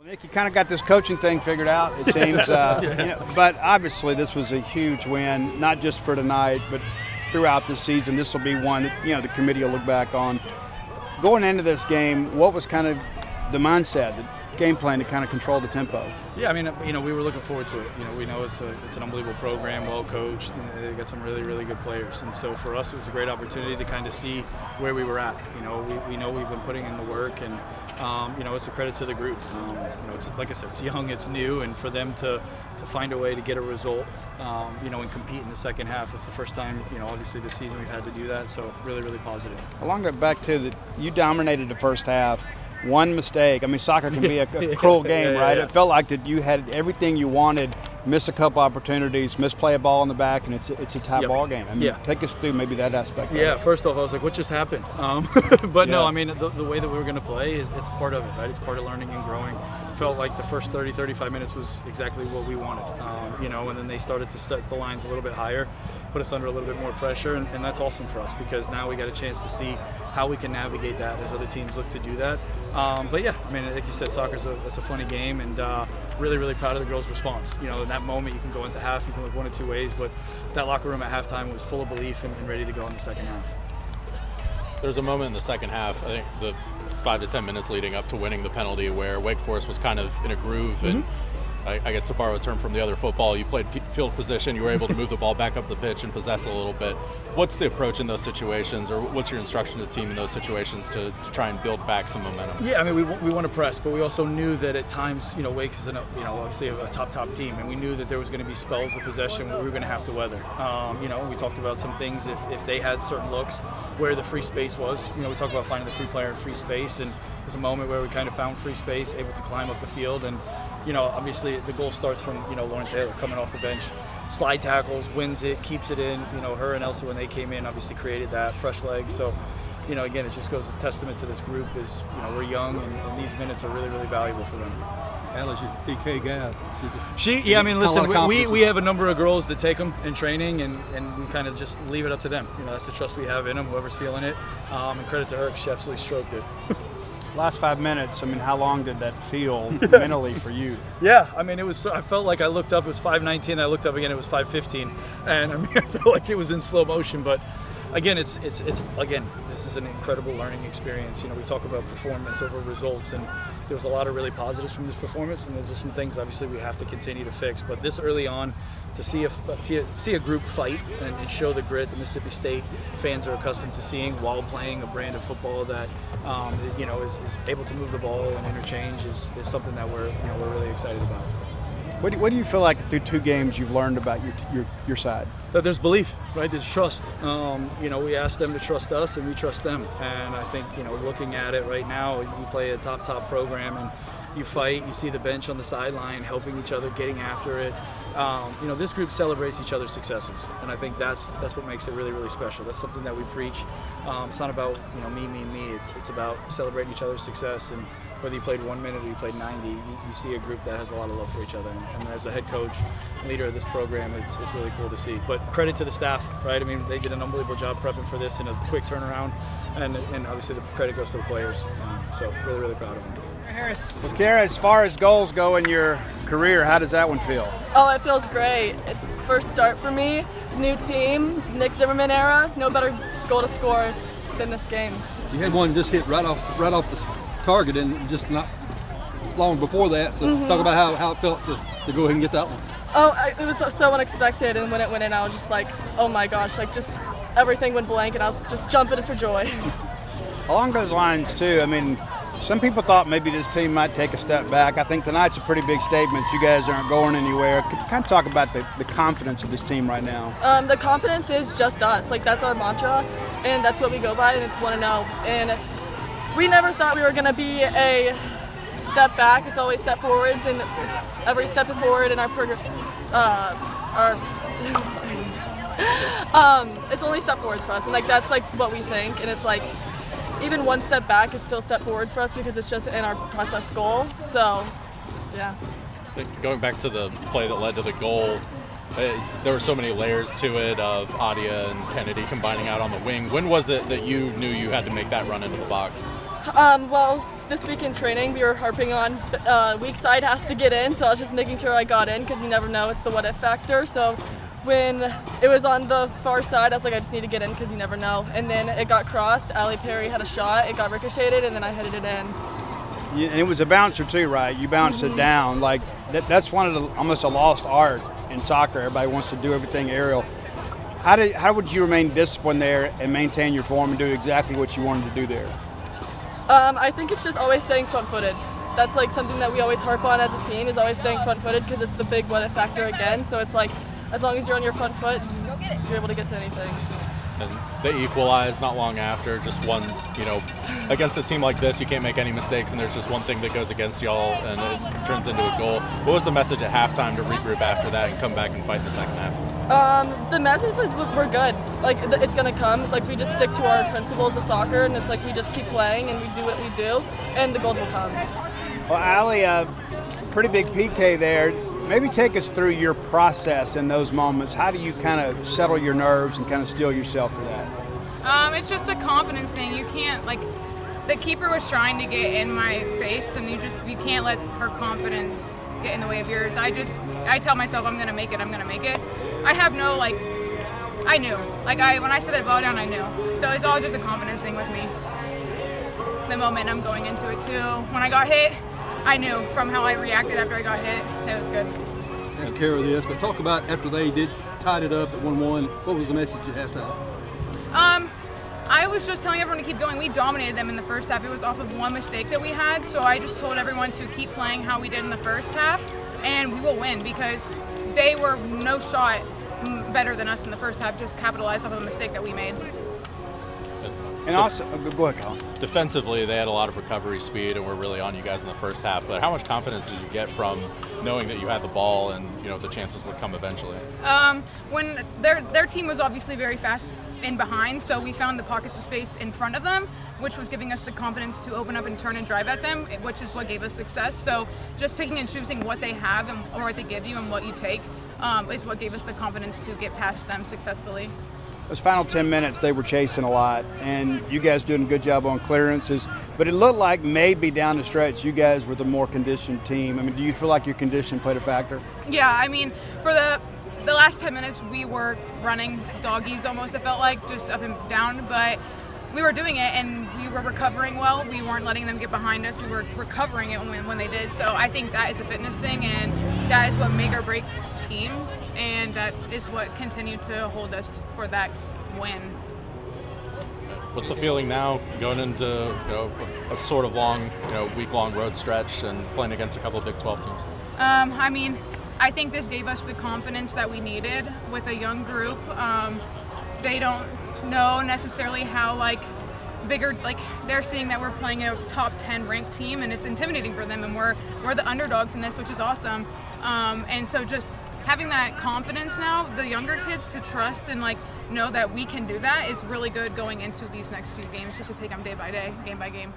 Nick, you kind of got this coaching thing figured out, it seems. But obviously this was a huge win, not just for tonight, but throughout the season. This will be one that, the committee will look back on. Going into this game, what was kind of the mindset, the game plan to kind of control the tempo? Yeah, we were looking forward to it. We know it's an unbelievable program, well coached. They got some really, really good players, and so for us, it was a great opportunity to kind of see where we were at. We know we've been putting in the work, and it's a credit to the group. It's like I said, it's young, it's new, and for them to find a way to get a result, and compete in the second half. It's the first time, obviously this season we've had to do that. So really, really positive. Along that back to that, you dominated the first half. One mistake. Soccer can be a cruel game, right? Yeah. It felt like that you had everything you wanted, miss a couple opportunities, misplay a ball in the back, and it's a tie ball game. Take us through maybe that aspect. Yeah, first off, I was like, what just happened? But no, the way that we were going to play it's part of it, right? It's part of learning and growing. Felt like the first 30, 35 minutes was exactly what we wanted, and then they started to set the lines a little bit higher, put us under a little bit more pressure, and that's awesome for us because now we got a chance to see how we can navigate that as other teams look to do that. Like you said, soccer's that's a funny game, and really, really proud of the girls' response. In that moment, you can go into half, you can look one of two ways, but that locker room at halftime was full of belief and ready to go in the second half. There's a moment in the second half, I think the 5 to 10 minutes leading up to winning the penalty, where Wake Forest was kind of in a groove, and I guess to borrow a term from the other football, you played field position, you were able to move the ball back up the pitch and possess a little bit. What's the approach in those situations, or what's your instruction to the team in those situations to try and build back some momentum? Yeah, we want to press, but we also knew that at times, Wake is obviously a top team, and we knew that there was going to be spells of possession where we were going to have to weather. We talked about some things if they had certain looks where the free space was. We talked about finding the free player in free space, and there's a moment where we kind of found free space, able to climb up the field, and obviously the goal starts from, Lauren Taylor coming off the bench, slide tackles, wins it, keeps it in. Her and Elsa, when they came in, obviously created that, fresh legs. So, again, it just goes a testament to this group is, we're young, and these minutes are really, really valuable for them. Ella's your PK gal. Listen, we have a number of girls that take them in training, and we kind of just leave it up to them. That's the trust we have in them, whoever's feeling it. And credit to her because she absolutely stroked it. Last 5 minutes, how long did that feel mentally for you? Yeah, it was. I felt like I looked up, it was 5:19. I looked up again, it was 5:15, and I felt like it was in slow motion. But again, it's again, this is an incredible learning experience. We talk about performance over results, and there was a lot of really positives from this performance, and there's some things obviously we have to continue to fix. But this early on, to see a group fight and show the grit that Mississippi State fans are accustomed to seeing while playing a brand of football that is able to move the ball and interchange is something that we're really excited about. What do you feel like through 2 games you've learned about your side? That there's belief, right? There's trust. We ask them to trust us, and we trust them. And I think, looking at it right now, you play a top program, and you fight. You see the bench on the sideline helping each other, getting after it. This group celebrates each other's successes, and I think that's what makes it really, really special. That's something that we preach. It's not about me. It's about celebrating each other's success, and whether you played 1 minute or you played 90, you see a group that has a lot of love for each other. And as a head coach, leader of this program, it's really cool to see. But credit to the staff, right? They did an unbelievable job prepping for this in a quick turnaround, and obviously the credit goes to the players. So really, really proud of them. Harris. Well, Kara, as far as goals go in your career, how does that one feel? Oh, it feels great. It's first start for me, new team, Nick Zimmerman era. No better goal to score than this game. You had one just hit right off the target, and just not long before that. So talk about how it felt to go ahead and get that one. Oh, it was so unexpected, and when it went in, I was just like, oh my gosh, just everything went blank, and I was just jumping for joy. Along those lines, too, some people thought maybe this team might take a step back. I think tonight's a pretty big statement. You guys aren't going anywhere. Could you kind of talk about the confidence of this team right now? The confidence is just us. That's our mantra, and that's what we go by, and it's 1-0. And we never thought we were going to be a step back. It's always step forwards, and it's every step forward in our it's only step forwards for us, and that's what we think. And it's even one step back is still step forwards for us because it's just in our process goal. So, yeah. Going back to the play that led to the goal, there were so many layers to it of Adia and Kennedy combining out on the wing. When was it that you knew you had to make that run into the box? Well, this week in training, we were harping on weak side has to get in, so I was just making sure I got in because you never know. It's the what if factor. So when it was on the far side, I was like, I just need to get in because you never know. And then it got crossed. Allie Perry had a shot. It got ricocheted, and then I headed it in. Yeah, and it was a bouncer too, right? You bounced it down. Like that's one of the almost a lost art in soccer. Everybody wants to do everything aerial. How would you remain disciplined there and maintain your form and do exactly what you wanted to do there? I think it's just always staying front-footed. That's like something that we always harp on as a team, is always staying front-footed because it's the big what if factor again. So it's like as long as you're on your front foot, you're able to get to anything. And they equalized not long after. Just one, against a team like this, you can't make any mistakes, and there's just one thing that goes against y'all, and it turns into a goal. What was the message at halftime to regroup after that and come back and fight in the second half? The message was we're good. Like it's gonna come. It's like we just stick to our principles of soccer, and it's like we just keep playing and we do what we do, and the goals will come. Well, Allie, pretty big PK there. Maybe take us through your process in those moments. How do you kind of settle your nerves and kind of steel yourself for that? It's just a confidence thing. You can't, the keeper was trying to get in my face, and you can't let her confidence get in the way of yours. I tell myself I'm gonna make it. I have no, I knew. When I set that ball down, I knew. So it's all just a confidence thing with me. The moment I'm going into it too. When I got hit, I knew from how I reacted after I got hit, it was good. Take care of this, but talk about after they did tied it up at 1-1. What was the message at halftime? I was just telling everyone to keep going. We dominated them in the first half. It was off of one mistake that we had, so I just told everyone to keep playing how we did in the first half, and we will win because they were no shot better than us in the first half. Just capitalized off of a mistake that we made. And also, go ahead, Colin. Defensively, they had a lot of recovery speed and were really on you guys in the first half. But how much confidence did you get from knowing that you had the ball and the chances would come eventually? When their team was obviously very fast in behind, so we found the pockets of space in front of them, which was giving us the confidence to open up and turn and drive at them, which is what gave us success. So just picking and choosing what they have or what they give you and what you take is what gave us the confidence to get past them successfully. Those final 10 minutes, they were chasing a lot, and you guys doing a good job on clearances. But it looked like maybe down the stretch, you guys were the more conditioned team. I mean, do you feel like your condition played a factor? Yeah, I mean, for the last 10 minutes, we were running doggies almost, it felt like, just up and down. But we were doing it, and we were recovering well. We weren't letting them get behind us. We were recovering it when they did. So I think that is a fitness thing, and that is what make or breaks teams, and that is what continued to hold us for that win. What's the feeling now going into a sort of long, week-long road stretch and playing against a couple of Big 12 teams? I mean, I think this gave us the confidence that we needed with a young group. They don't know necessarily how bigger, they're seeing that we're playing a top 10 ranked team, and it's intimidating for them, and we're the underdogs in this, which is awesome. And so just having that confidence now, the younger kids to trust and know that we can do that is really good going into these next few games, just to take them day by day, game by game.